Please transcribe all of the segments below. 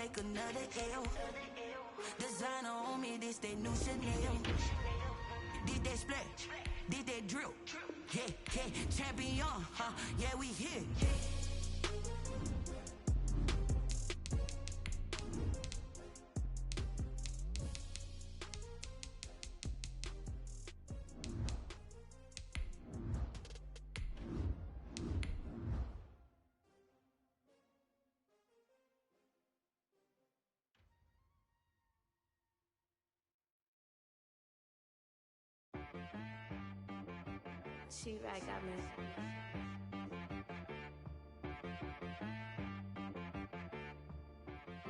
take another L. Designer on me, this they new Chanel. Did they splash? Did they drill? Yeah, yeah, champion, huh? Yeah, we here. She right got me.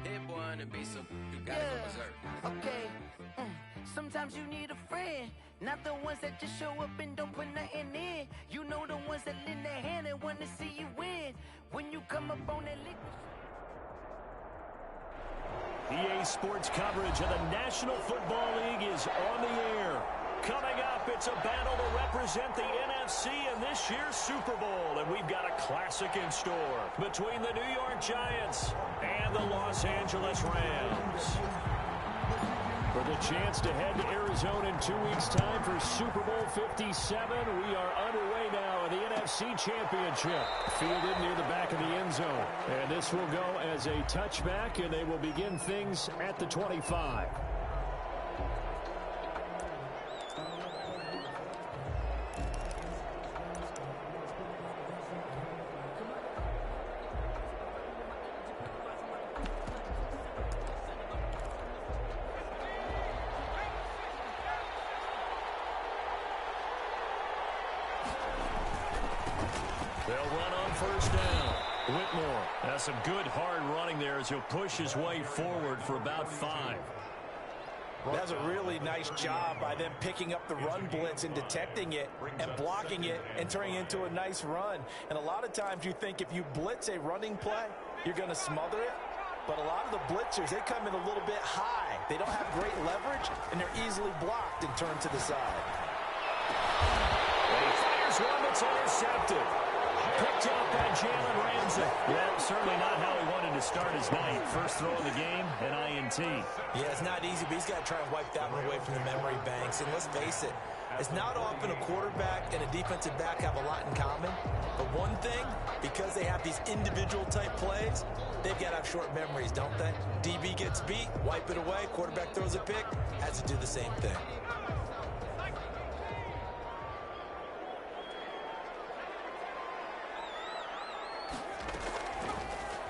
Hit one and be some. You gotta go berserk. Okay. Sometimes you need a friend, not the ones that just show up and don't put nothing in. You know the ones that lend their hand and want to see you win. When you come up on that liquid. EA Sports coverage of the National Football League is on the air. Coming up, it's a battle to represent the NFC in this year's Super Bowl, and we've got a classic in store between the New York Giants and the Los Angeles Rams. For the chance to head to Arizona in 2 weeks' time for Super Bowl 57, we are underway now in the NFC Championship. Fielded near the back of the end zone. And this will go as a touchback, and they will begin things at the 25. Some good hard running there as he'll push his way forward for about 5. That's a really nice job by them picking up the run blitz and detecting it and blocking it and turning it into a nice run. And a lot of times you think if you blitz a running play, you're going to smother it. But a lot of the blitzers, they come in a little bit high. They don't have great leverage, and they're easily blocked and turned to the side. And he fires one that's intercepted. Picked up by Jalen Ramsey. Well, certainly not how he wanted to start his night. First throw of the game, an INT. Yeah, it's not easy, but he's got to try and wipe that one away from the memory banks. And let's face it, it's not often a quarterback and a defensive back have a lot in common. But one thing, because they have these individual type plays, they've got to have short memories, don't they? DB gets beat, wipe it away, quarterback throws a pick, has to do the same thing.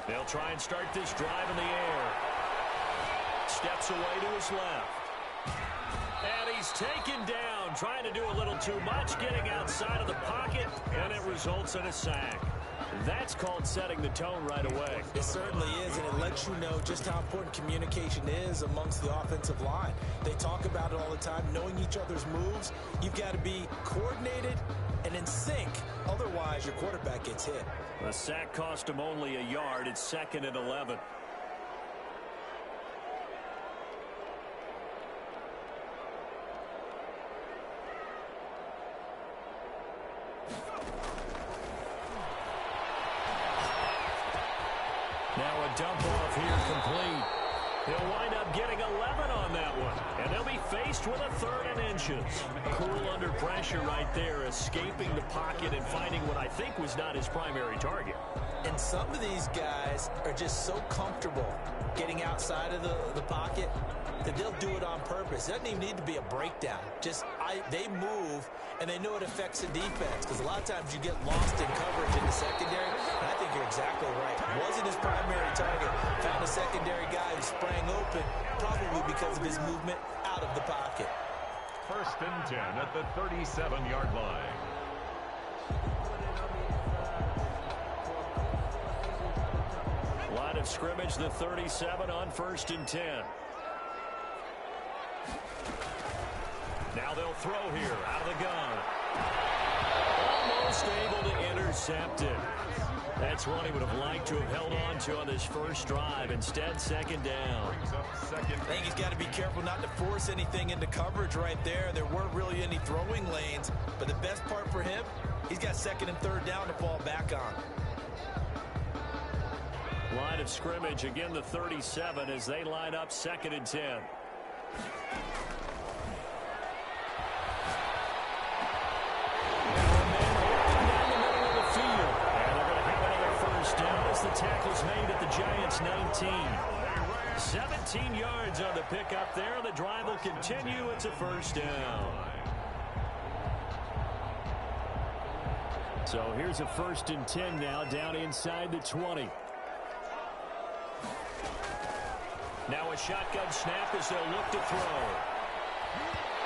They'll try and start this drive in the air. Steps away to his left. And he's taken down, trying to do a little too much, getting outside of the pocket, and it results in a sack. That's called setting the tone right away. It certainly is, and it lets you know just how important communication is amongst the offensive line. They talk about it all the time, knowing each other's moves. You've got to be coordinated and in sync. Otherwise, your quarterback gets hit. The sack cost him only a yard. It's 2nd and 11. Now a dump off here complete. He'll wind up getting 11 on that one. And they'll be faced with a 3rd and inches. Cool under pressure right there, escaping the pocket and finding what I think was not his primary target. And some of these guys are just so comfortable getting outside of the pocket that they'll do it on purpose. It doesn't even need to be a breakdown. They move, and they know it affects the defense. Because a lot of times you get lost in coverage in the secondary, and I think you're exactly right. Wasn't his primary target. Found a secondary guy who sprang open, probably because of his movement out of the pocket. 1st and 10 at the 37-yard line. Line of scrimmage, the 37 on 1st and 10. Now they'll throw here out of the gun. Almost able to intercept it. That's one he would have liked to have held on to on this first drive. Instead, 2nd down. I think he's got to be careful not to force anything into coverage right there. There weren't really any throwing lanes. But the best part for him, he's got 2nd and 3rd down to fall back on. Line line of scrimmage. Again, the 37 as they line up 2nd and 10. And they're going to have another first down as the tackle's made at the Giants' 19. 17 yards on the pickup there. The drive will continue. It's a first down. So here's a 1st and 10 now, down inside the 20. Now a shotgun snap as they'll look to throw.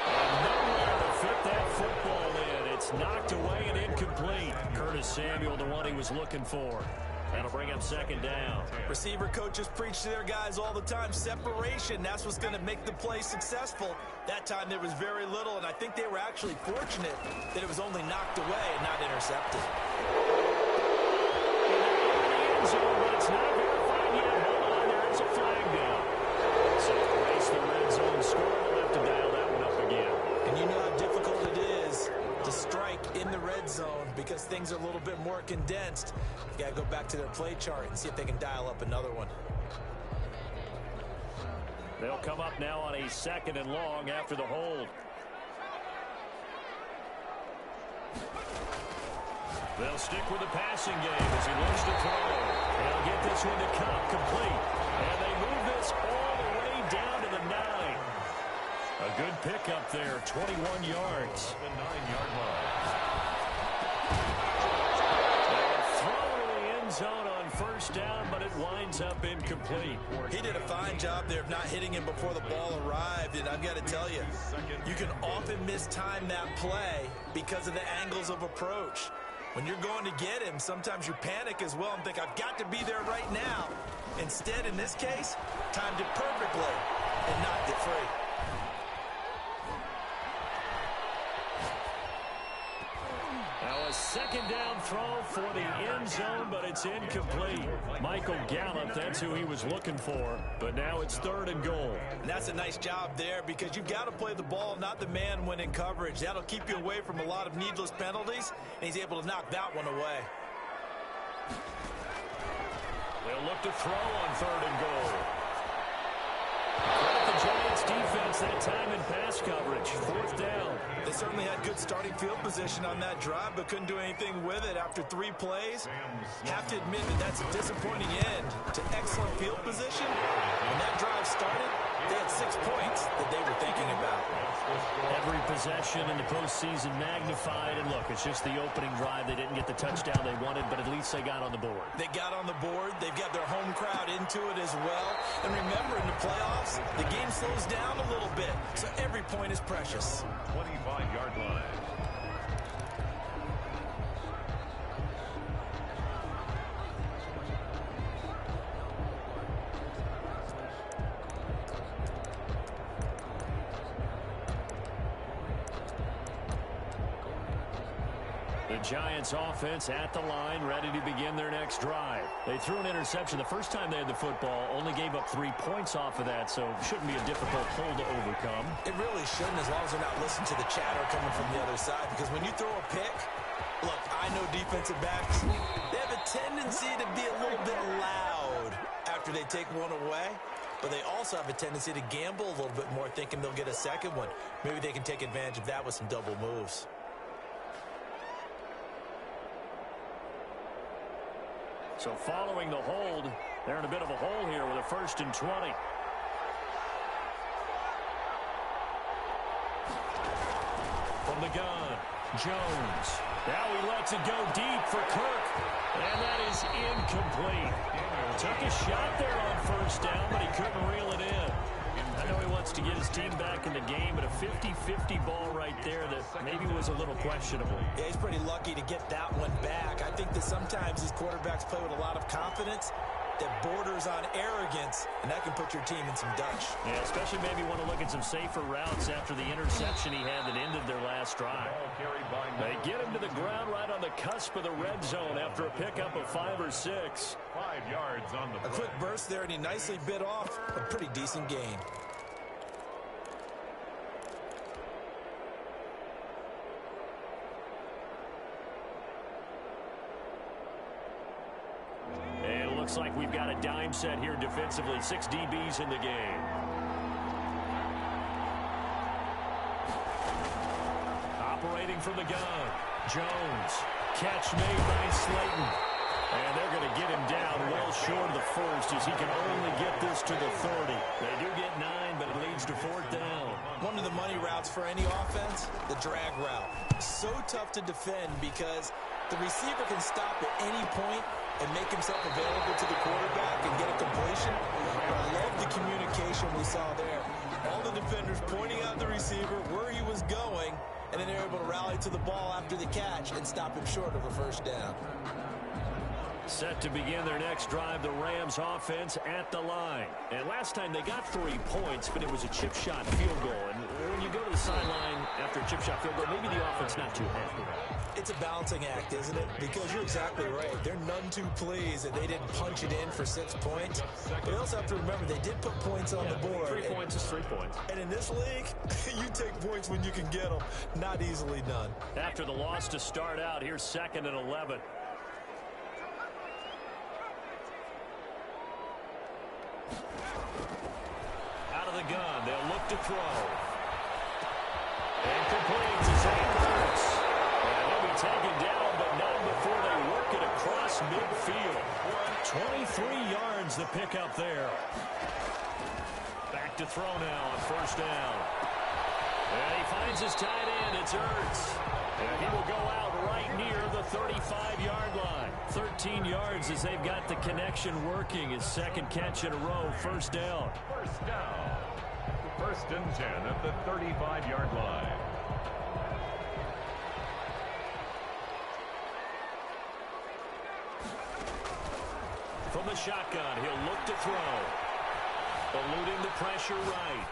And nowhere to fit that football in. It's knocked away and incomplete. Curtis Samuel, the one he was looking for. That'll bring up 2nd down. Receiver coaches preach to their guys all the time. Separation, that's what's going to make the play successful. That time there was very little, and I think they were actually fortunate that it was only knocked away and not intercepted. But it's not verified yet. Hold on, there is a flag down. So race the red zone score. We'll have to dial that one up again. And you know how difficult it is to strike in the red zone because things are a little bit more condensed. You got to go back to their play chart and see if they can dial up another one. They'll come up now on a 2nd and long after the hold. They'll stick with the passing game as he looks to throw. They'll get this one to Cup complete. And they move this all the way down to the 9. A good pickup there, 21 yards. The 9-yard line. Zone on first down, but it winds up incomplete. He did a fine job there of not hitting him before the ball arrived, and I've got to tell you, you can often mistime that play because of the angles of approach. When you're going to get him, sometimes you panic as well and think, I've got to be there right now. Instead, in this case, timed it perfectly and knocked it free. Now a 2nd down throw for the end zone, but it's incomplete. Michael Gallup, that's who he was looking for, but now it's 3rd and goal. And that's a nice job there because you've got to play the ball, not the man when in coverage. That'll keep you away from a lot of needless penalties, and he's able to knock that one away. They'll look to throw on 3rd and goal. But the Giants defense that time in pass coverage. 4th down. They certainly had good starting field position on that drive, but couldn't do anything with it after 3 plays. Have to admit that that's a disappointing end to excellent field position. When that drive started, they had 6 points that they were thinking about. Every possession in the postseason magnified, and look, it's just the opening drive. They didn't get the touchdown they wanted, but at least they got on the board. They got on the board. They've got their home crowd into it as well. And remember, in the playoffs, the game slows down a little bit, so every point is precious. 25-yard line. The Giants offense at the line, ready to begin their next drive. They threw an interception the first time they had the football, only gave up 3 points off of that, so it shouldn't be a difficult hole to overcome. It really shouldn't, as long as they're not listening to the chatter coming from the other side, because when you throw a pick, look, I know defensive backs, they have a tendency to be a little bit loud after they take one away, but they also have a tendency to gamble a little bit more, thinking they'll get a second one. Maybe they can take advantage of that with some double moves. So following the hold, they're in a bit of a hole here with a 1st and 20. From the gun, Jones. Now he lets it go deep for Kirk. And that is incomplete. Took a shot there on 1st down, but he couldn't reel it in. I know he wants to get his team back in the game, but a 50-50 ball right there that maybe was a little questionable. Yeah, he's pretty lucky to get that one back. I think that sometimes these quarterbacks play with a lot of confidence that borders on arrogance, and that can put your team in some Dutch. Yeah, especially maybe want to look at some safer routes after the interception he had that ended their last drive. They get him to the ground right on the cusp of the red zone after a pickup of 5 or 6. 5 yards on the play. A quick burst there, and he nicely bit off a pretty decent gain. looks like we've got a dime set here defensively. 6 DBs in the game. Operating from the gun. Jones. Catch made by Slayton. And they're going to get him down well short of the first as he can only get this to the 30. They do get 9, but it leads to 4th down. One of the money routes for any offense, the drag route. So tough to defend because the receiver can stop at any point and make himself available to the quarterback and get a completion. But I love the communication we saw there. All the defenders pointing out the receiver where he was going, and then they're able to rally to the ball after the catch and stop him short of a first down. Set to begin their next drive, the Rams offense at the line. And last time they got 3 points, but it was a chip shot field goal. And when you go to the sideline after a chip shot field goal, maybe the offense not too happy. It's a balancing act, isn't it? Because you're exactly right. They're none too pleased that they didn't punch it in for 6 points. But you also have to remember they did put points on the board. 3 points is 3 points. And in this league, you take points when you can get them. Not easily done. After the loss to start out, here's 2nd and 11. Out of the gun, they'll look to throw. And complete to Zach Ertz. And he'll be taken down, but not before they work it across midfield. 23 yards the pickup there. Back to throw now on 1st down. And he finds his tight end. It's Ertz. And he will go out right near the 35-yard line. 13 yards as they've got the connection working. His 2nd catch in a row. 1st down. 1st down. 1st and 10 at the 35-yard line. From the shotgun, he'll look to throw. Eluding the pressure right.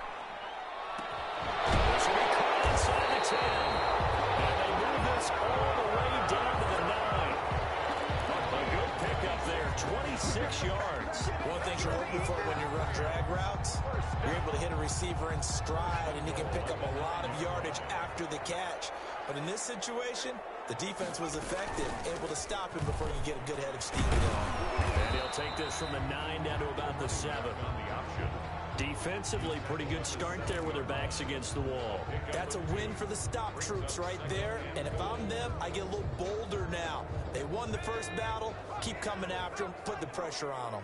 This will be caught inside the 10. And they move this all the way down to the 9. A good pickup there, 26 yards. One thing you're looking for when you run drag routes, you're able to hit a receiver in stride, and he can pick up a lot of yardage after the catch. But in this situation, the defense was effective, able to stop him before you get a good head of steam going. And he'll take this from the 9 down to about the 7. Defensively, pretty good start there with their backs against the wall. That's a win for the stop troops right there. And if I'm them, I get a little bolder now. They won the first battle. Keep coming after them. Put the pressure on them.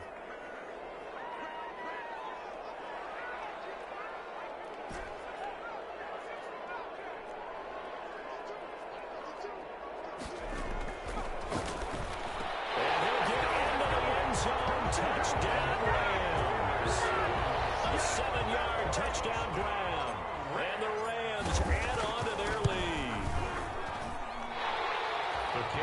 Touchdown Rams. A 7-yard touchdown ground. And the Rams add on to their lead.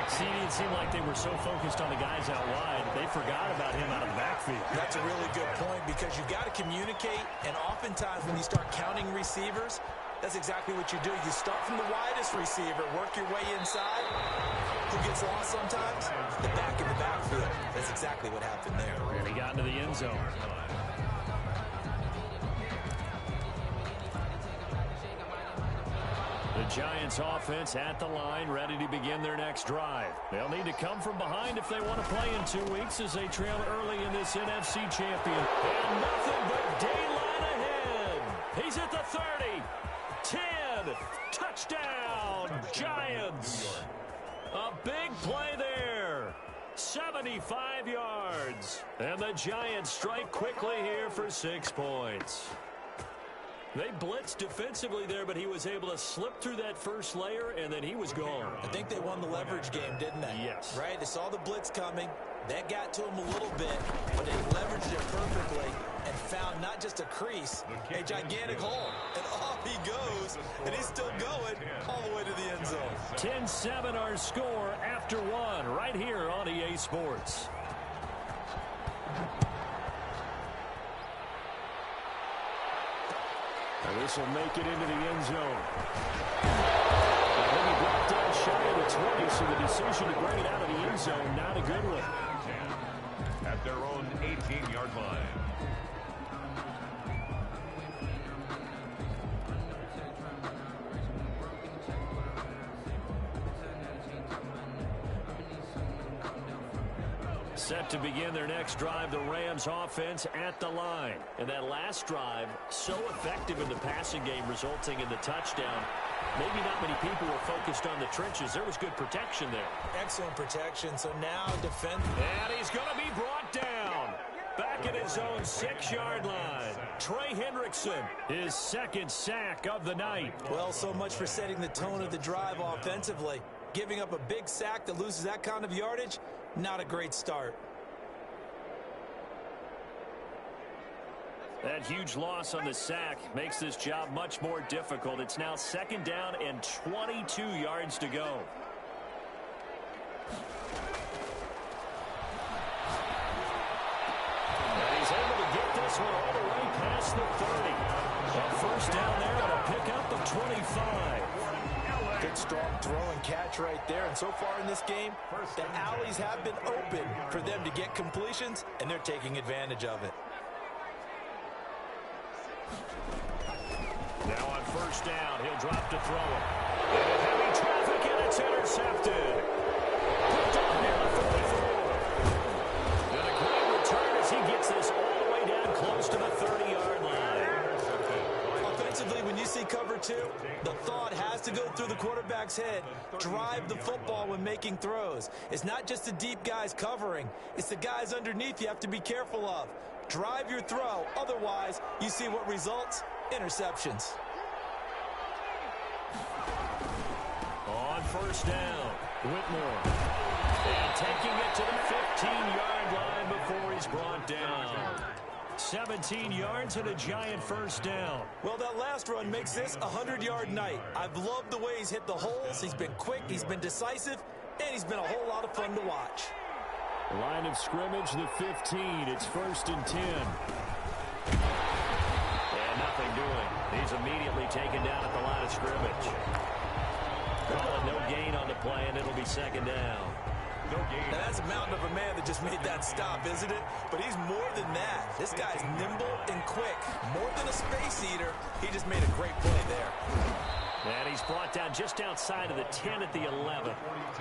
See, it seemed like they were so focused on the guys out wide, they forgot about him out of the backfield. That's a really good point because you've got to communicate, and oftentimes when you start counting receivers, that's exactly what you do. You start from the widest receiver, work your way inside. Who gets lost sometimes? The back in the backfield. That's exactly what happened there. And he got into the end zone. The Giants offense at the line, ready to begin their next drive. They'll need to come from behind if they want to play in 2 weeks as they trail early in this NFC champion. And nothing but daylight ahead. He's at the 30. 10. Touchdown, Giants. A big play there. 75 yards. And the Giants strike quickly here for 6 points. They blitzed defensively there, but he was able to slip through that first layer, and then he was gone. I think they won the leverage game, didn't they? Yes. Right? They saw the blitz coming. That got to him a little bit, but they leveraged it perfectly and found not just a crease, a gigantic hole. And off he goes, and he's still going all the way to the end zone. 10-7 our score after 1 right here on EA Sports. And this will make it into the end zone. And then he brought down shy of the 20, so the decision to bring it out of the end zone, not a good one. At their own 18-yard line. Set to begin their next drive, the Rams offense at the line. And that last drive, so effective in the passing game, resulting in the touchdown. Maybe not many people were focused on the trenches. There was good protection there. Excellent protection. So now defend. And he's going to be brought down. Back at his own 6-yard line. Trey Hendrickson, his second sack of the night. Well, so much for setting the tone of the drive offensively. Giving up a big sack that loses that kind of yardage, not a great start. That huge loss on the sack makes this job much more difficult. It's now 2nd down and 22 yards to go. And he's able to get this one all the way past the 30. A first down there and a pickup of 25. Good strong throw and catch right there. And so far in this game, the alleys have been open for them to get completions, and they're taking advantage of it. Now on first down, he'll drop to throw it. And heavy traffic, and it's intercepted. Picked up near the 44. And a great return as he gets this all the way down close to the 30-yard line. Offensively, when you see cover 2, the thought has to go through the quarterback's head. Drive the football when making throws. It's not just the deep guys covering. It's the guys underneath you have to be careful of. Drive your throw. Otherwise, you see what results? Interceptions. On first down, Whitmore. And taking it to the 15-yard line before he's brought down. 17 yards and a giant first down. Well, that last run makes this a 100-yard night. I've loved the way he's hit the holes. He's been quick, he's been decisive, and he's been a whole lot of fun to watch. Line of scrimmage, the 15. It's 1st and 10. And nothing doing. He's immediately taken down at the line of scrimmage. Calling no gain on the play, and it'll be 2nd down. No gain. Now, that's a mountain of a man that just made that stop, isn't it? But he's more than that. This guy's nimble and quick. More than a space eater, he just made a great play there. And he's brought down just outside of the 10 at the 11.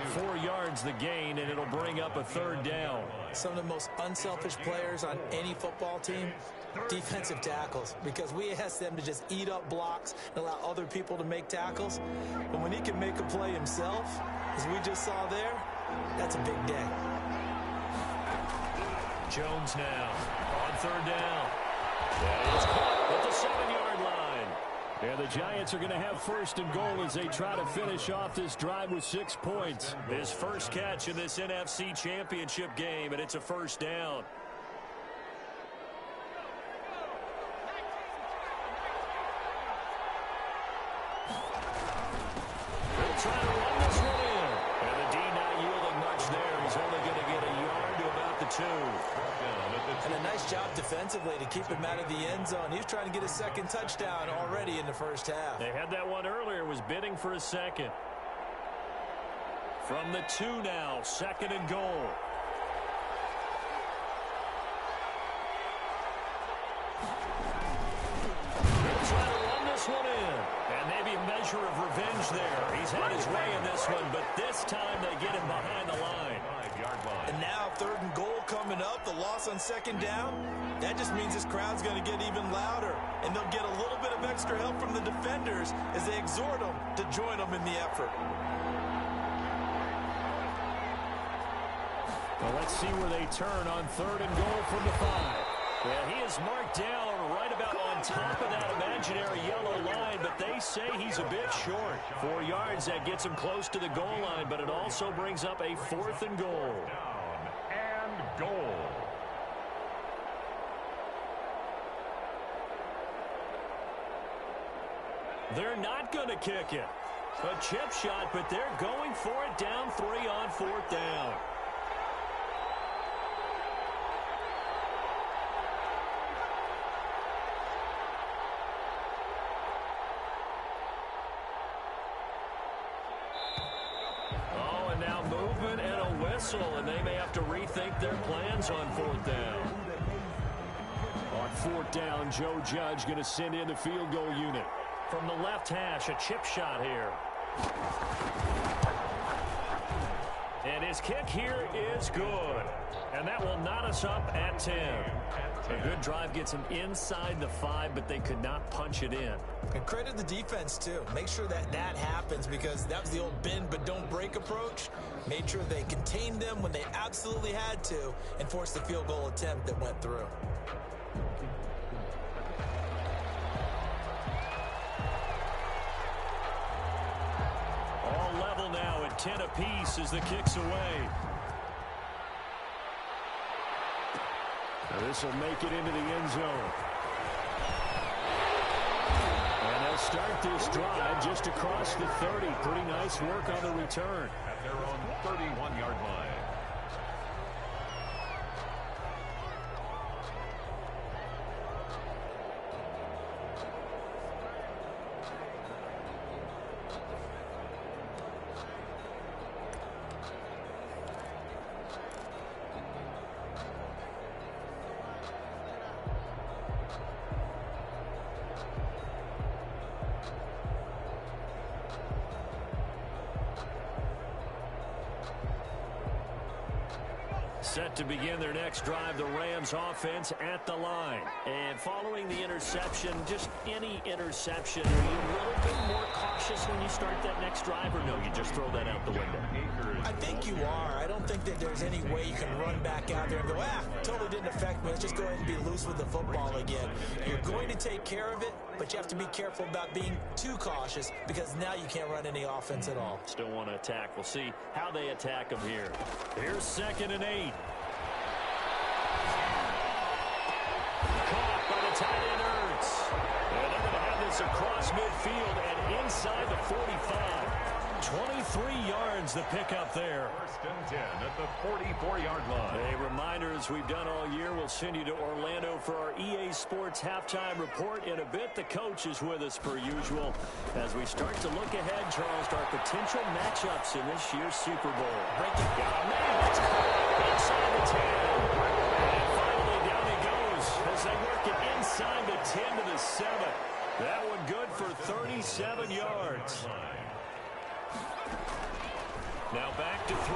4 yards the gain, and it'll bring up a 3rd down. Some of the most unselfish players on any football team, defensive tackles, because we ask them to just eat up blocks and allow other people to make tackles. But when he can make a play himself, as we just saw there, that's a big day. Jones now on 3rd down. And it's caught at the 7-yard line. And the Giants are going to have 1st and goal as they try to finish off this drive with 6 points. His first catch in this NFC Championship game, and it's a 1st down. They'll try to run this one in. And the D not yielding much there. He's only going to get a yard to about the 2. And a nice job defensively to keep him out of the end zone. He was trying to get his 2nd touchdown already in the first half. They had that one earlier, was bidding for a 2nd. From the 2 now, 2nd and goal. They'll try to run this one in. And maybe a measure of revenge there. He's had his way in this one, but this time they get him behind the line. And now 3rd and goal coming up, the loss on 2nd down. That just means this crowd's going to get even louder, and they'll get a little bit of extra help from the defenders as they exhort them to join them in the effort. Well, let's see where they turn on 3rd and goal from the 5. Yeah, he is marked down right about on top of that imaginary yellow line, but they say he's a bit short. 4 yards, that gets him close to the goal line, but it also brings up a 4th and goal. Down and goal. They're not going to kick it. A chip shot, but they're going for it down 3 on 4th down. Oh, and now movement and a whistle, and they may have to rethink their plans on 4th down. On 4th down, Joe Judge going to send in the field goal unit. From the left hash, a chip shot here. And his kick here is good. And that will knot us up at 10. A good drive gets him inside the 5, but they could not punch it in. And credit the defense, too. Make sure that happens, because that was the old bend but don't break approach. Made sure they contained them when they absolutely had to and forced the field goal attempt that went through. All level now at 10 apiece as the kick's away. Now this will make it into the end zone. And they'll start this drive just across the 30. Pretty nice work on the return. At their own 31-yard line. Set to begin their next drive, the Rams offense at the line. And following the interception, just any interception, are you a little bit more cautious when you start that next drive, or no, you just throw that out the window? I think you are. I don't think that there's any way you can run back out there and go, totally didn't affect me. Let's just go ahead and be loose with the football again. You're going to take care of it, but you have to be careful about being too cautious, because now you can't run any offense at all. Still want to attack. We'll see how they attack them here. Here's 2nd and 8. Caught by the tight end Ertz. And they're going to have this across midfield and inside the 45. 23 yards the pickup there. 1st and 10 at the 44-yard line. A reminder, as we've done all year, we'll send you to Orlando for our EA Sports halftime report. In a bit, the coach is with us per usual as we start to look ahead, Charles, to our potential matchups in this year's Super Bowl. Break it down. It's caught inside the 10. And finally, down he goes as they work it inside the 10 to the 7. That one good for 37 yards. Now back to throw.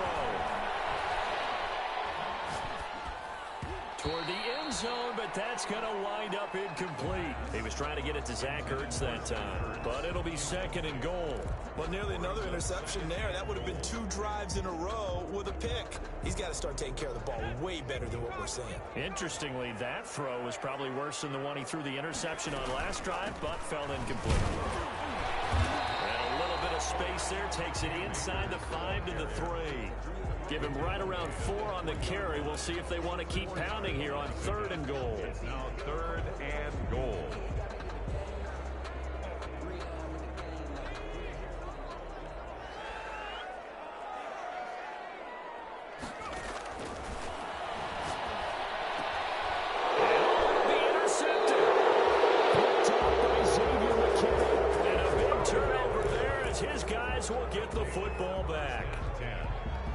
Toward the end zone, but that's going to wind up incomplete. He was trying to get it to Zach Ertz that time, but it'll be 2nd and goal. Well, nearly another interception there. That would have been 2 drives in a row with a pick. He's got to start taking care of the ball way better than what we're seeing. Interestingly, that throw was probably worse than the one he threw the interception on last drive, but fell incomplete. Of space there, takes it inside the 5 to the 3. Give him right around 4 on the carry. We'll see if they want to keep pounding here on 3rd and goal. It's now 3rd and goal. Will get the football back.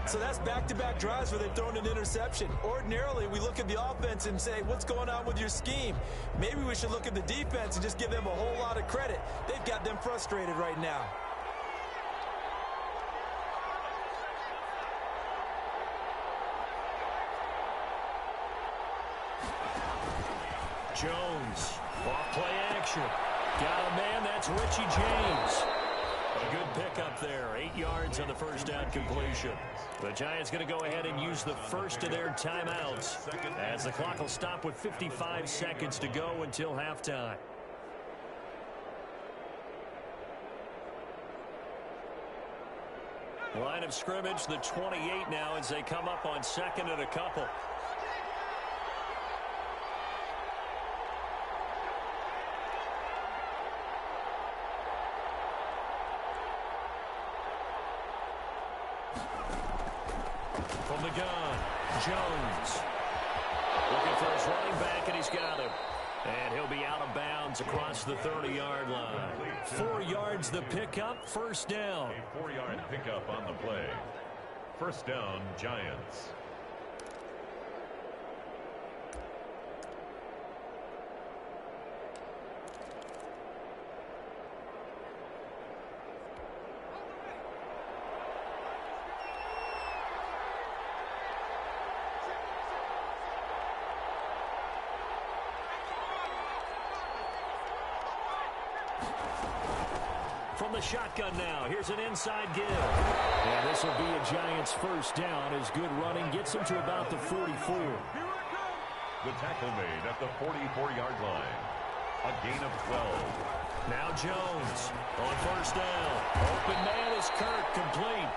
So that's back-to-back drives where they've thrown an interception. Ordinarily, we look at the offense and say, what's going on with your scheme? Maybe we should look at the defense and just give them a whole lot of credit. They've got them frustrated right now. Jones, off play action. Got a man, that's Richie James. A good pickup there, 8 yards on the first down completion. The Giants going to go ahead and use the first of their timeouts as the clock will stop with 55 seconds to go until halftime. Line of scrimmage, the 28 now as they come up on 2nd and a couple. From the gun, Jones. Looking for his running back, and he's got him. And he'll be out of bounds across the 30-yard line. 4 yards the pickup, 1st down. A 4-yard pickup on the play. 1st down, Giants. from the shotgun now. Here's an inside give. And this will be a Giants first down as good running gets them to about the 44. The tackle made at the 44-yard line. A gain of 12. Now Jones on first down. Open man is Kirk, complete.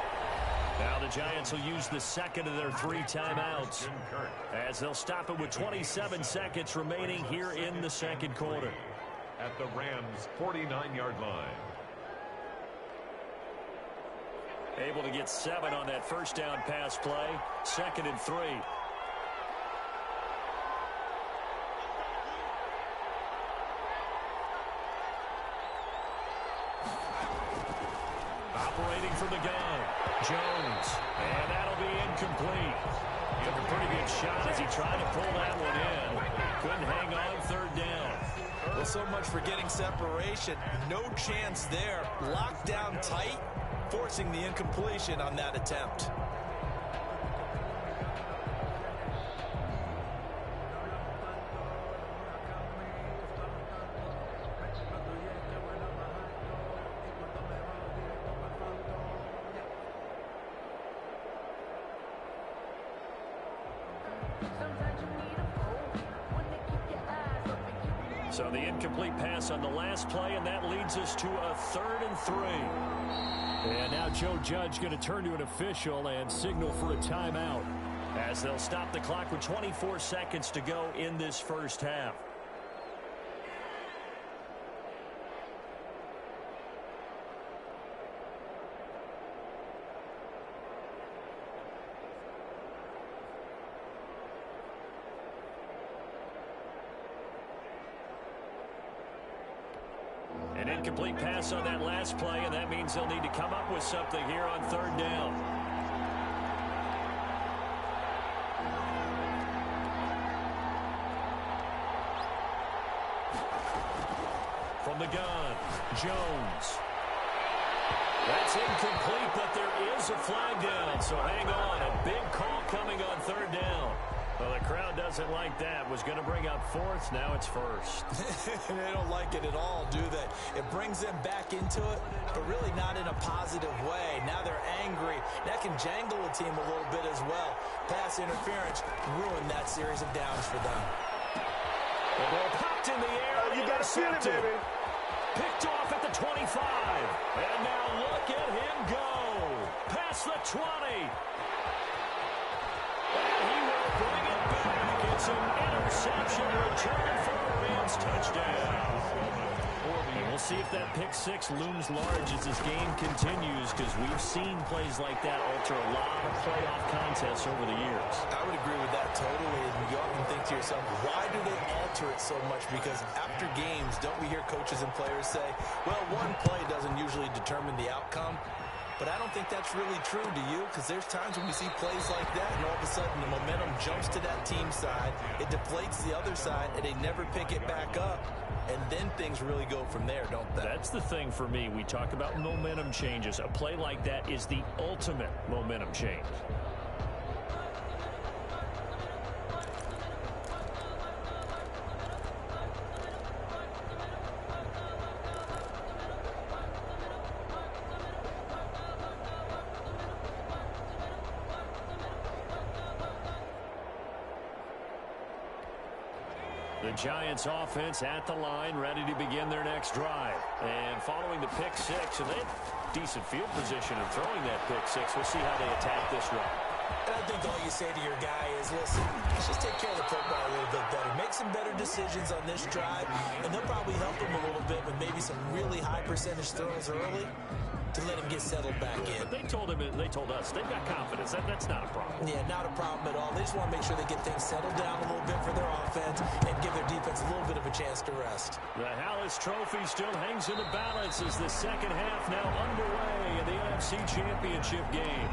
Now the Giants will use the second of their 3 timeouts as they'll stop it with 27 seconds remaining here in the second quarter. At the Rams' 49-yard line. Able to get 7 on that first down pass play. 2nd and 3. Operating from the gun, Jones, and that'll be incomplete. Took a pretty good shot as he tried to pull that one in. Couldn't hang on 3rd down. Well, so much for getting separation. No chance there. Locked down tight, forcing the incompletion on that attempt. So the incomplete pass on the last play, and that leads us to a 3rd and 3. And now Joe Judge going to turn to an official and signal for a timeout as they'll stop the clock with 24 seconds to go in this first half. An incomplete pass on that last play, and that means they'll need to come up with something here on 3rd down. From the gun, Jones. That's incomplete, but there is a flag down, so hang on. A big call coming on 3rd down. Well, the crowd doesn't like that. Was going to bring up 4th. Now it's 1st. They don't like it at all, do they? It brings them back into it, but really not in a positive way. Now they're angry. That can jangle a team a little bit as well. Pass interference ruined that series of downs for them. The ball popped in the air. You got to feel it, baby. Picked off at the 25. And now look at him go. Past the 20. And he will bring it back. It's an interception return for a Rams touchdown. And we'll see if that pick 6 looms large as this game continues, because we've seen plays like that alter a lot of playoff contests over the years. I would agree with that totally. And you often think to yourself, why do they alter it so much? Because after games, don't we hear coaches and players say, well, one play doesn't usually determine the outcome? But I don't think that's really true, do you? Because there's times when we see plays like that, and all of a sudden the momentum jumps to that team side, it deflates the other side, and they never pick it back up. And then things really go from there, don't they? That's the thing for me. We talk about momentum changes. A play like that is the ultimate momentum change. The Giants offense at the line, ready to begin their next drive. And following the pick 6, and they have decent field position of throwing that pick 6. We'll see how they attack this drive. And I think all you say to your guy is, listen, let's just take care of the football a little bit better. Make some better decisions on this drive, and they'll probably help him a little bit with maybe some really high percentage throws early to let him get settled back in. They told us, they've got confidence. That's not a problem. Yeah, not a problem at all. They just want to make sure they get things settled down a little bit for their offense and give their defense a little bit of a chance to rest. The Hallis Trophy still hangs in the balance as the second half now underway in the NFC Championship game.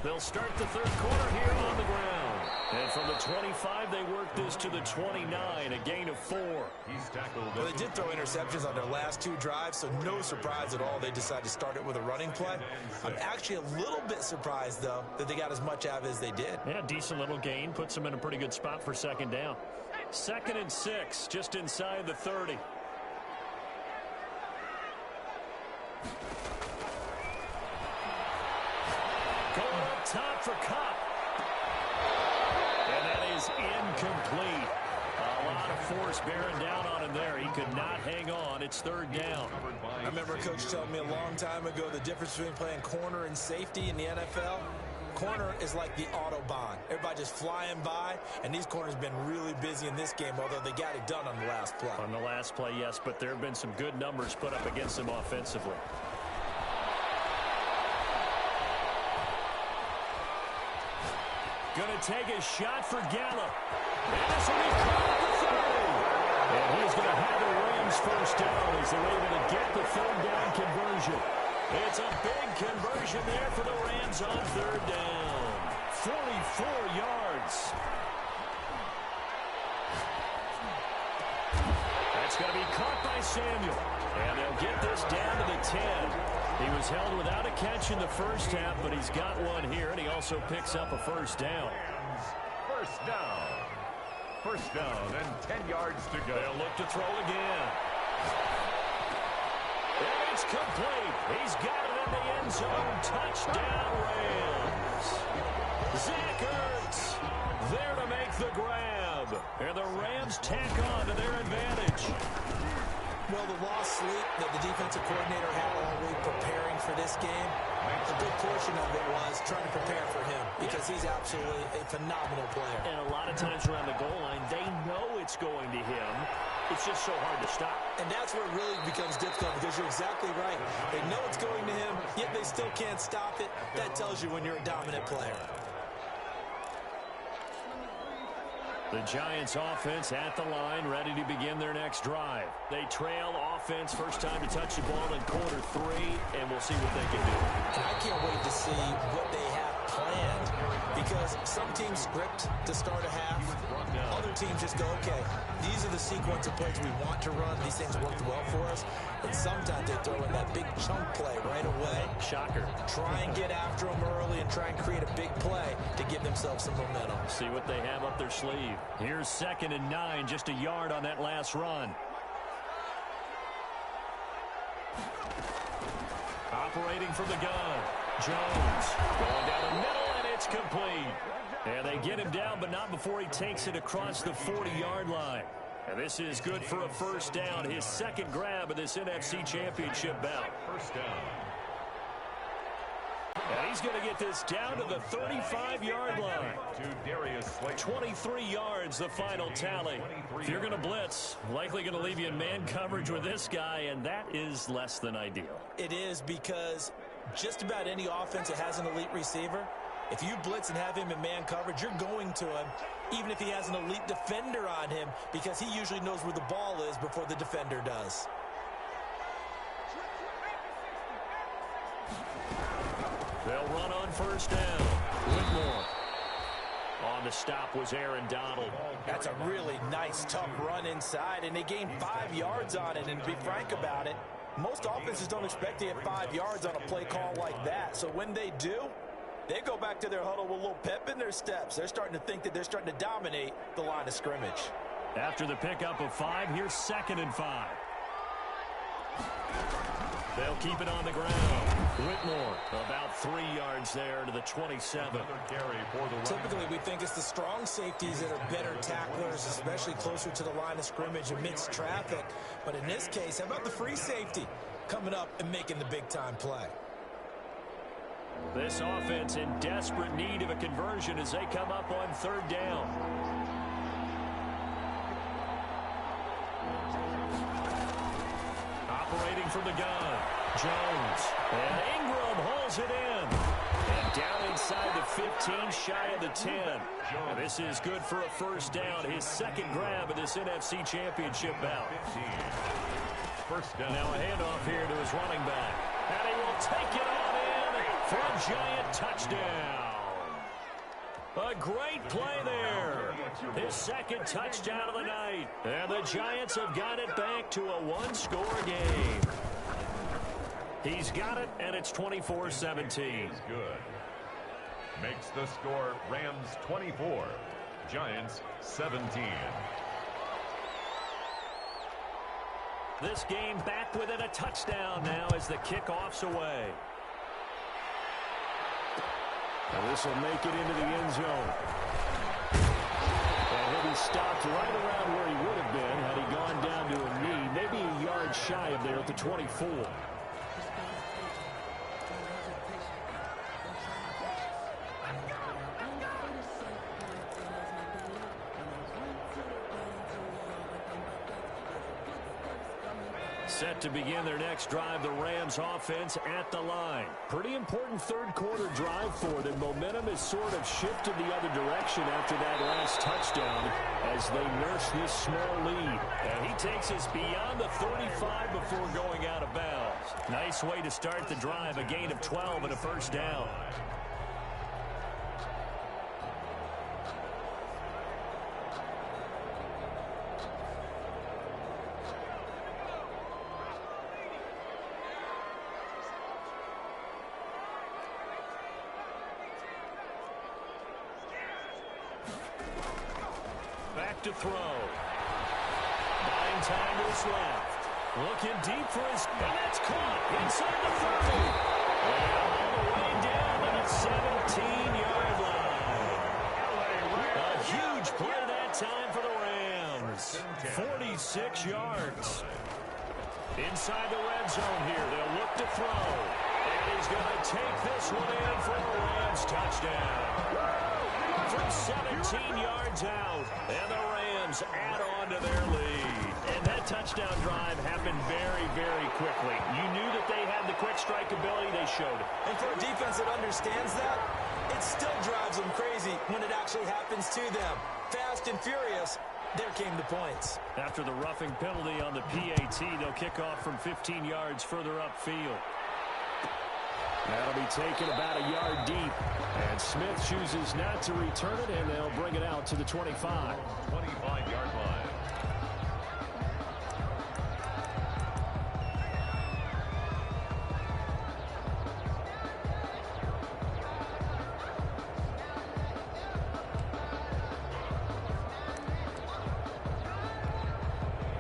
They'll start the third quarter here on the ground. And from the 25, they worked this to the 29, a gain of 4. He's tackled. Well, they did throw interceptions on their last 2 drives, so no surprise at all they decided to start it with a running play. I'm actually a little bit surprised, though, that they got as much out of it as they did. Yeah, decent little gain. Puts them in a pretty good spot for second down. 2nd and 6, just inside the 30. Going up top for Cup. And that is incomplete. A lot of force bearing down on him there. He could not hang on. It's 3rd down. I remember a coach telling me a long time ago the difference between playing corner and safety in the NFL. Corner is like the Autobahn. Everybody just flying by, and these corners have been really busy in this game, although they got it done on the last play. On the last play, yes, but there have been some good numbers put up against them offensively. Going to take a shot for Gallup. And this will be caught at the 30. And he's going to have the Rams first down as they're able to get the 3rd down conversion. It's a big conversion there for the Rams on 3rd down. 44 yards. That's going to be caught by Samuel. And they'll get this down to the 10. He was held without a catch in the first half, but he's got one here, and he also picks up a first down. First down. First down and 10 yards to go. They'll look to throw again. And it's complete. He's got it in the end zone. Touchdown, Rams. Zach Ertz there to make the grab. And the Rams tack on to their advantage. Well, the lost sleep that the defensive coordinator had all week preparing for this game, a good portion of it was trying to prepare for him because he's absolutely a phenomenal player. And a lot of times around the goal line, they know it's going to him. It's just so hard to stop. And that's where it really becomes difficult because you're exactly right. They know it's going to him, yet they still can't stop it. That tells you when you're a dominant player. The Giants offense at the line, ready to begin their next drive. They trail offense, first time to touch the ball in quarter 3, and we'll see what they can do. And I can't wait to see what they have planned because some teams script to start a half. Other teams just go, okay, these are the sequence of plays we want to run. These things worked well for us. And sometimes they throw in that big chunk play right away. Shocker. Try and get after them early and try and create a big play to give themselves some momentum. See what they have up their sleeve. Here's 2nd and 9, just a yard on that last run. Operating from the gun. Jones going down the middle, and it's complete. And they get him down, but not before he takes it across the 40-yard line. And this is good for a first down, his 2nd grab of this NFC Championship bout. First down. And he's going to get this down to the 35-yard line. To Darius Slay. 23 yards, the final tally. If you're going to blitz, likely going to leave you in man coverage with this guy, and that is less than ideal. It is because just about any offense that has an elite receiver, if you blitz and have him in man coverage, you're going to him, even if he has an elite defender on him, because he usually knows where the ball is before the defender does. They'll run on first down. Whitmore. On the stop was Aaron Donald. That's a really nice, tough run inside, and they gained 5 yards on it. And to be frank about it, most offenses don't expect to get 5 yards on a play call like that. So when they do, they go back to their huddle with a little pep in their steps. They're starting to think that they're starting to dominate the line of scrimmage. After the pickup of 5, here's 2nd and 5. They'll keep it on the ground. Whitmore about 3 yards there to the 27. Typically, we think it's the strong safeties that are better tacklers, especially closer to the line of scrimmage amidst traffic. But in this case, how about the free safety coming up and making the big-time play? This offense in desperate need of a conversion as they come up on 3rd down. Operating from the gun, Jones. And Ingram hauls it in. And down inside the 15, shy of the 10. And this is good for a first down. His 2nd grab of this NFC Championship bout. First down. Now a handoff here to his running back. And he will take it on in for a giant touchdown. A great play there. His second touchdown of the night. And the Giants have got it back to a one-score game. He's got it, and it's 24-17. Good. Makes the score Rams 24, Giants 17. This game back within a touchdown now as the kickoff's away. And this will make it into the end zone. And he'll be stopped right around where he would have been had he gone down to a knee, maybe a yard shy of there at the 24. Set to begin their next drive, the Rams offense at the line. Pretty important third quarter drive for them. Momentum has sort of shifted the other direction after that last touchdown as they nurse this small lead. And he takes us beyond the 35 before going out of bounds. Nice way to start the drive, a gain of 12 and a first down. To throw. Buying time to his left. Looking deep for his... And that's caught inside the 30. And all the way down to the 17-yard line. A huge play that time for the Rams. 46 yards. Inside the red zone here. They'll look to throw. And he's going to take this one in for a Rams touchdown. From 17 yards out, and the Rams add on to their lead. And that touchdown drive happened very, very quickly. You knew that they had the quick strike ability. They showed it. And for a defense that understands that, it still drives them crazy when it actually happens to them. Fast and furious, there came the points. After the roughing penalty on the PAT, they'll kick off from 15 yards further upfield. That'll be taken about a yard deep. And Smith chooses not to return it, and they'll bring it out to the 25. 25-yard line.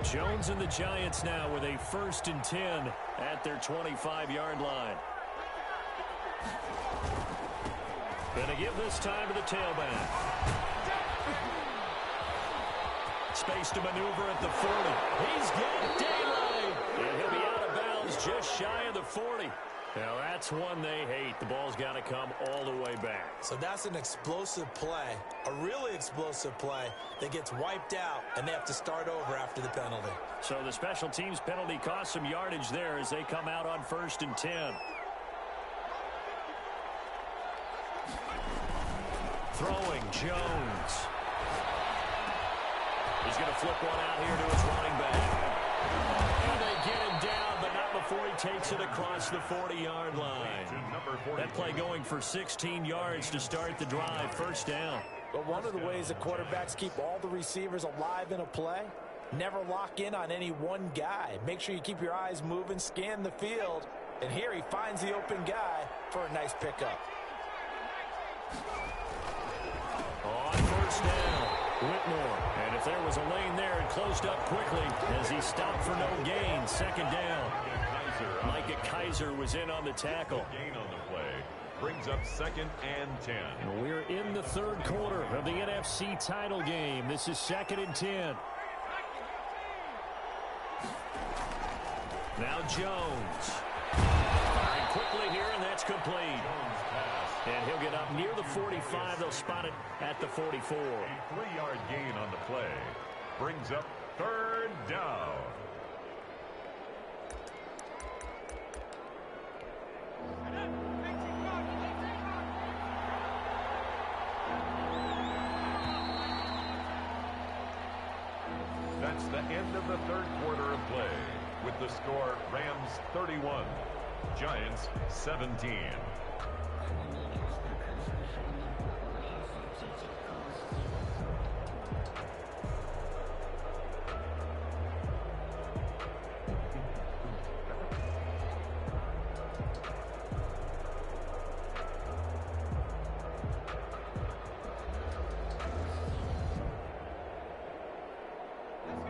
Jones and the Giants now with a 1st and 10 at their 25-yard line. Going to give this time to the tailback. Space to maneuver at the 40. He's got daylight. And he'll be out of bounds just shy of the 40. Now that's one they hate. The ball's got to come all the way back. So that's an explosive play, a really explosive play that gets wiped out, and they have to start over after the penalty. So the special teams penalty cost some yardage there as they come out on 1st and 10. Throwing Jones. He's going to flip one out here to his running back. And they get him down, but not before he takes it across the 40-yard line. That play going for 16 yards to start the drive. 1st down. But one of the ways that quarterbacks keep all the receivers alive in a play, never lock in on any one guy. Make sure you keep your eyes moving, scan the field. And here he finds the open guy for a nice pickup. On 1st down, Whitmore. And if there was a lane there, it closed up quickly as he stopped for no gain. 2nd down. Micah Kaiser was in on the tackle. Gain on the play brings up 2nd and 10. And we're in the 3rd quarter of the NFC title game. This is 2nd and 10. Now Jones. Firing quickly here, and that's complete. And he'll get up near the 45. They'll spot it at the 44. A 3-yard gain on the play brings up 3rd down. That's the end of the 3rd quarter of play with the score Rams 31, Giants 17.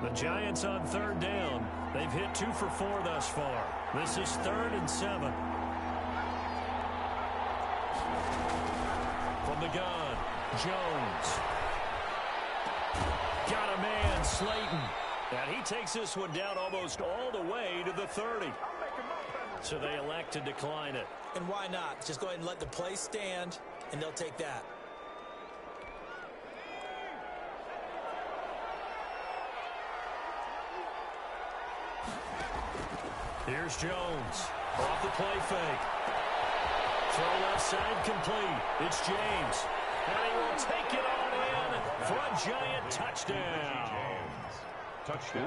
The Giants on third down. They've hit 2 for 4 thus far. This is 3rd and 7. From the gun, Jones. Got a man, Slayton. And he takes this one down almost all the way to the 30. So they elect to decline it. And why not? Just go ahead and let the play stand, and they'll take that. Here's Jones. Off the play fake. Throw left side complete. It's James. And he will take it on in for a Giant touchdown.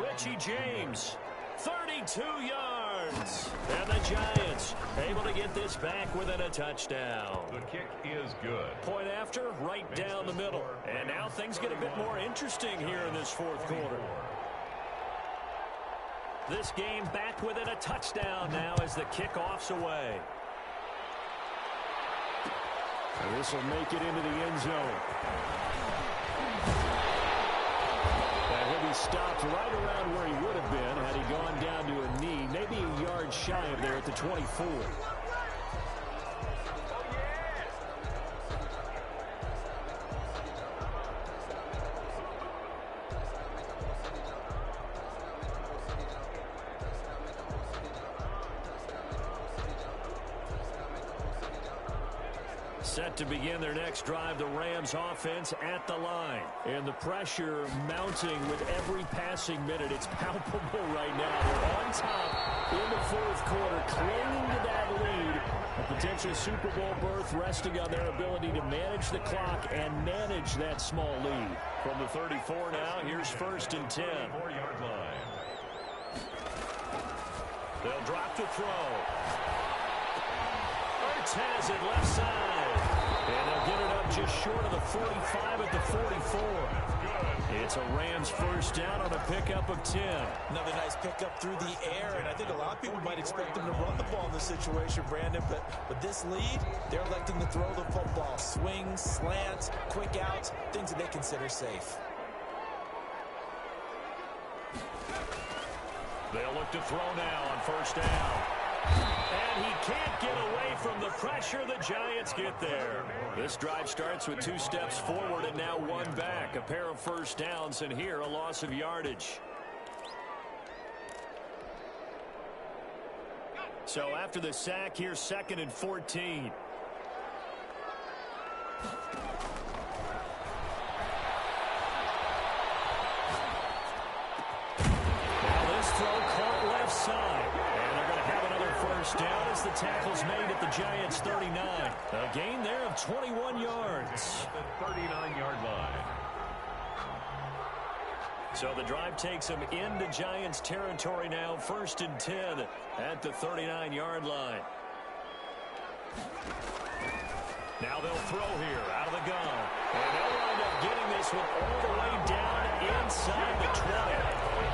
Richie James, 32 yards. And the Giants able to get this back within a touchdown. The kick is good. Point after, right down the middle. And now things get a bit more interesting here in this 4th quarter. This game back within a touchdown now as the kickoff's away. And this will make it into the end zone. And he'll be stopped right around where he would have been had he gone down to a knee, maybe a yard shy of there at the 24. Set to begin their next drive, the Rams offense at the line. And the pressure mounting with every passing minute. It's palpable right now. They're on top in the 4th quarter, clinging to that lead. A potential Super Bowl berth resting on their ability to manage the clock and manage that small lead. From the 34 now, here's 1st and 10. 4-yard line. They'll drop to throw. Ertz has it left side. And they'll get it up just short of the 45 at the 44. It's a Rams first down on a pickup of 10. Another nice pickup through the air, and I think a lot of people might expect them to run the ball in this situation, Brandon, but with this lead, they're electing to throw the football. Swings, slants, quick outs, things that they consider safe. They'll look to throw now on first down. And he can't get away from the pressure. The Giants get there. This drive starts with 2 steps forward and now 1 back. A pair of first downs, and here a loss of yardage. So after the sack, here's 2nd and 14. Now this throw caught left side. And they're going to have another first down as the tackle's made at the Giants' 39. A gain there of 21 yards. The 39-yard line. So the drive takes them into Giants territory now. 1st and 10 at the 39-yard line. Now they'll throw here out of the gun. And they'll wind up getting this one all the way down inside the 20.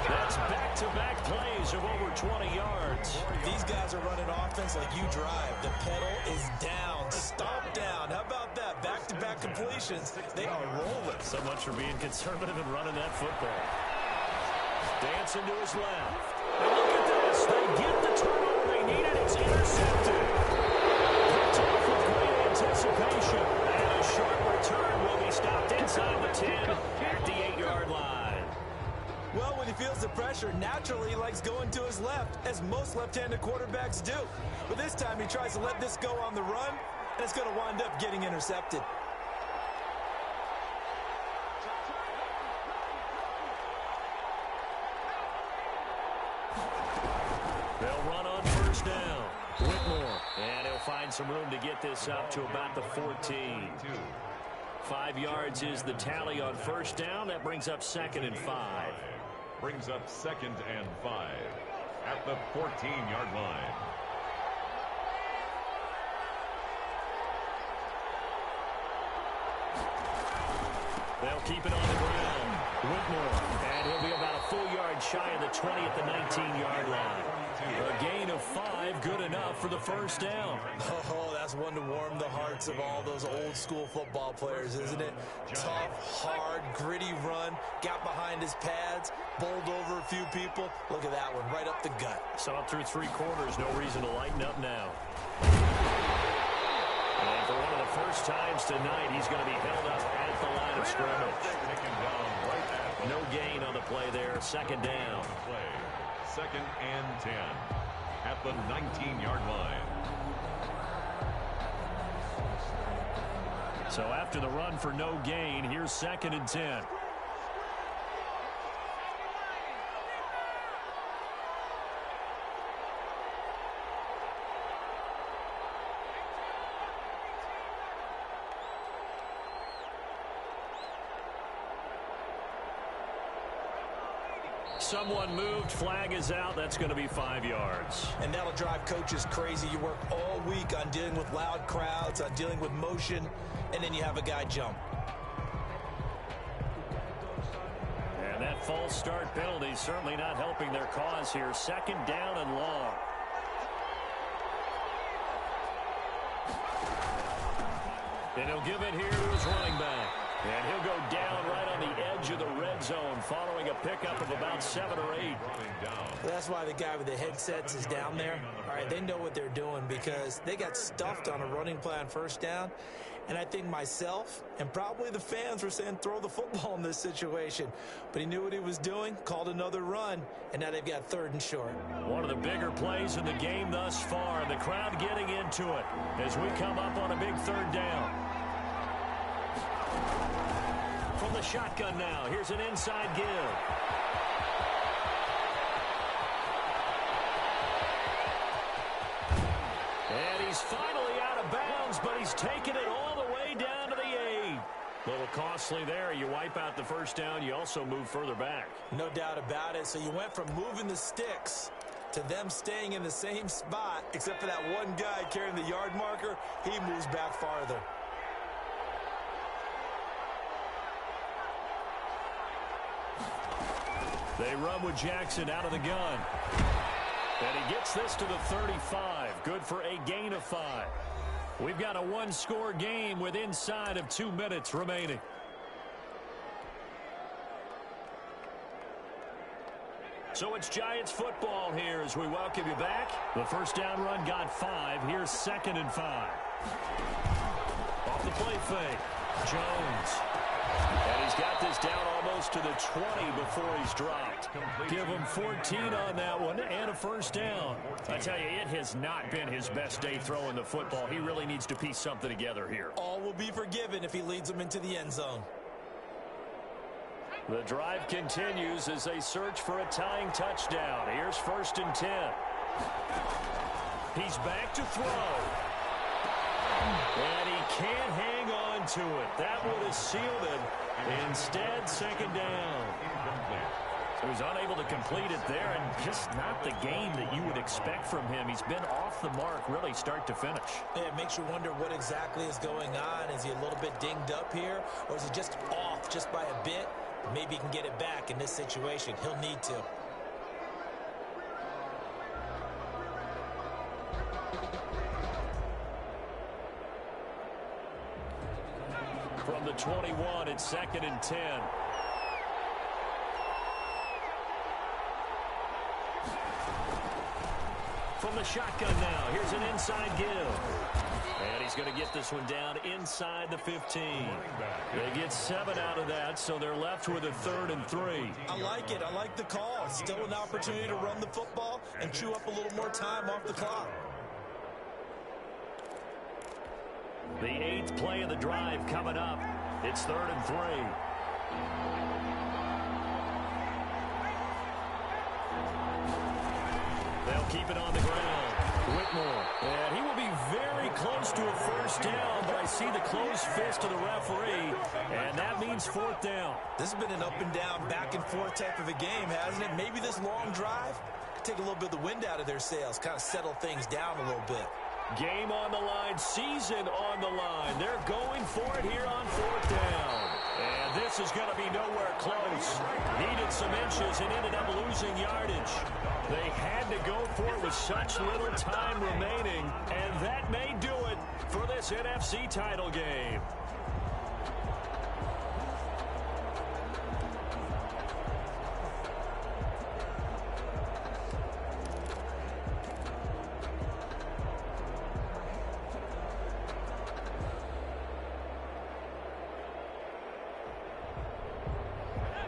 That's back-to-back plays of over 20 yards. These guys are running offense like you drive. The pedal is down, stomp down. How about that? Back-to-back completions. They are rolling. So much for being conservative and running that football. Dancing to his left. And look at this. They get the turnover they needed. It's intercepted. Picked off with great anticipation. And a short return will be stopped inside the 10 at the 8-yard line. Well, when he feels the pressure, naturally he likes going to his left, as most left-handed quarterbacks do. But this time he tries to let this go on the run, and it's going to wind up getting intercepted. They'll run on first down. Whitmore, and he'll find some room to get this up to about the 14. 5 yards is the tally on first down. That brings up 2nd and 5. Brings up 2nd and 5 at the 14-yard line. They'll keep it on the ground. Whitmore, and he'll be about a full yard shy of the 20 at the 19-yard line. A gain of 5, good enough for the first down. Oh, that's one to warm the hearts of all those old-school football players, isn't it? Tough, hard, gritty run, got behind his pads, bowled over a few people. Look at that one, right up the gut. So up through 3 quarters, no reason to lighten up now. And for one of the first times tonight, he's going to be held up at the line of scrimmage. No gain on the play there, second down. Second and 10 at the 19-yard line. So after the run for no gain, here's second and 10. Someone moved, flag is out. That's going to be 5 yards. And that'll drive coaches crazy. You work all week on dealing with loud crowds, on dealing with motion, and then you have a guy jump. And that false start penalty certainly not helping their cause here. Second down and long. And he'll give it here to his running back. And he'll go down right on the edge of the red zone following a pickup of about 7 or 8. That's why the guy with the headsets is down there. All right, they know what they're doing because they got stuffed on a running play on first down. And I think myself and probably the fans were saying throw the football in this situation. But he knew what he was doing, called another run, and now they've got third and short. One of the bigger plays in the game thus far, and the crowd getting into it as we come up on a big third down. From the shotgun now, here's an inside give. And he's finally out of bounds, but he's taken it all the way down to the 8. A little costly there. You wipe out the first down, you also move further back. No doubt about it. So you went from moving the sticks to them staying in the same spot, except for that one guy carrying the yard marker. He moves back farther. They run with Jackson out of the gun. And he gets this to the 35. Good for a gain of 5. We've got a one-score game with inside of 2 minutes remaining. So it's Giants football here as we welcome you back. The first down run got 5. Here's second and 5. Off the play fake. Jones. And he's got this down almost to the 20 before he's dropped. Give him 14 on that one and a first down. I tell you, it has not been his best day throwing the football. He really needs to piece something together here. All will be forgiven if he leads them into the end zone. The drive continues as they search for a tying touchdown. Here's first and 10. He's back to throw. And he can't hang on to it. That would have sealed it. Instead, second down. So he's unable to complete it there, and just not the game that you would expect from him. He's been off the mark really start to finish. Yeah, it makes you wonder what exactly is going on. Is he a little bit dinged up here, or is he just off just by a bit? Maybe he can get it back in this situation. He'll need to. From the 21, it's second and 10. From the shotgun now, here's an inside give. And he's going to get this one down inside the 15. They get 7 out of that, so they're left with a 3rd and 3. I like it. I like the call. It's still an opportunity to run the football and chew up a little more time off the clock. The 8th play of the drive coming up. It's 3rd and 3. They'll keep it on the ground. Whitmore. And he will be very close to a first down, but I see the closed fist of the referee, and that means 4th down. This has been an up and down, back and forth type of a game, hasn't it? Maybe this long drive could take a little bit of the wind out of their sails, kind of settle things down a little bit. Game on the line, season on the line. They're going for it here on 4th down. And this is going to be nowhere close. Needed some inches and ended up losing yardage. They had to go for it with such little time remaining, and that may do it for this NFC title game.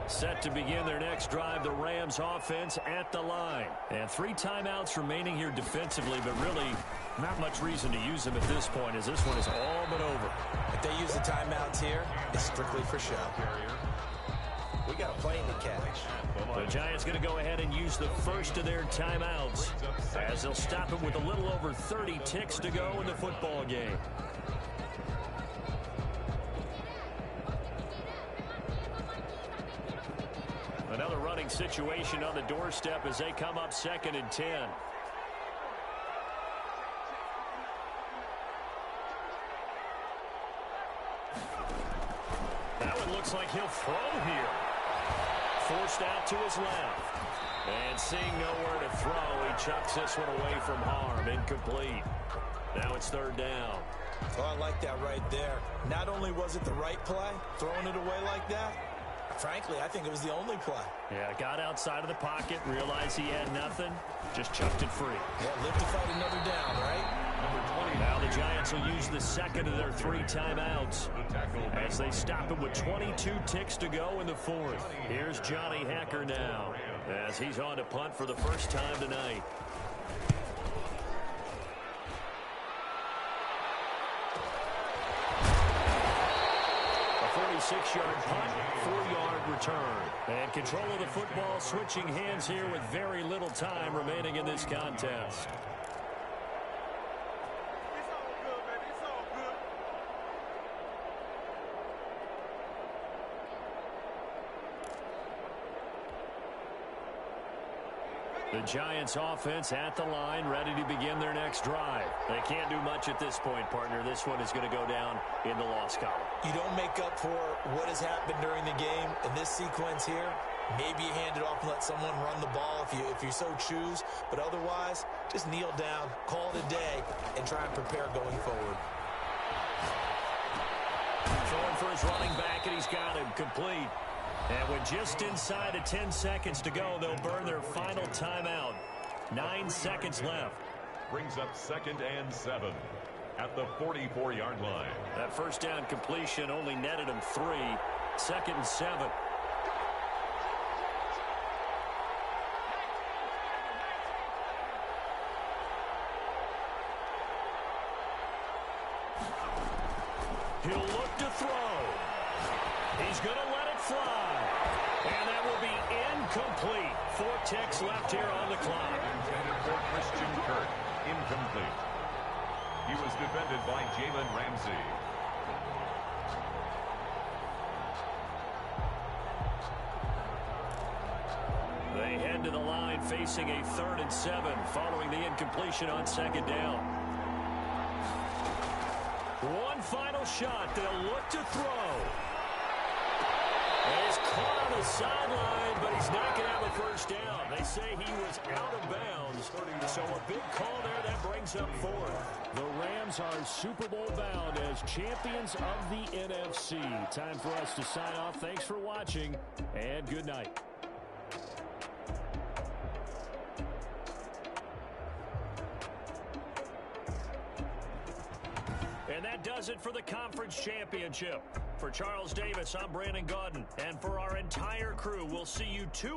Set to begin their next drive, the Rams offense at the line. And 3 timeouts remaining here defensively, but really not much reason to use them at this point, as this one is all but over. If they use the timeouts here, it's strictly for show. We got a plane to catch. The Giants going to go ahead and use the first of their timeouts, as they'll stop it with a little over 30 ticks to go in the football game. Another running situation on the doorstep as they come up 2nd and 10. That one looks like he'll throw here. Forced out to his left. And seeing nowhere to throw, he chucks this one away from harm. Incomplete. Now it's 3rd down. Oh, I like that right there. Not only was it the right play, throwing it away like that, frankly, I think it was the only play. Yeah, got outside of the pocket, realized he had nothing, just chucked it free. Yeah, live to fight another down, right? Number 20. Now the Giants will use the second of their 3 timeouts as they stop it with 22 ticks to go in the 4th. Here's Johnny Hacker now as he's on to punt for the first time tonight. A 46-yard punt, 4-yard return. And control of the football switching hands here with very little time remaining in this contest. The Giants offense at the line, ready to begin their next drive. They can't do much at this point, partner. This one is going to go down in the loss column. You don't make up for what has happened during the game in this sequence here. Maybe you hand it off and let someone run the ball if you so choose. But otherwise, just kneel down, call it a day, and try and prepare going forward. Throwing for his running back, and he's got him complete. And with just inside of 10 seconds to go, they'll burn their final timeout. 9 seconds left. Brings up 2nd and 7 at the 44-yard line. That first down completion only netted him 3. 2nd and 7. He'll look to throw. He's going to let it fly. And that will be incomplete. 4 ticks left here on the clock. Intended for Christian Kirk. Incomplete. He was defended by Jalen Ramsey. They head to the line facing a 3rd and 7 following the incompletion on 2nd down. One final shot. They'll look to throw. He's caught on the sideline, but he's not going to have a first down. They say he was out of bounds, so a big call there that brings up 4th. The Rams are Super Bowl bound as champions of the NFC. Time for us to sign off. Thanks for watching, and good night. And that does it for the conference championship. For Charles Davis, I'm Brandon Gaudin. And for our entire crew, we'll see you 2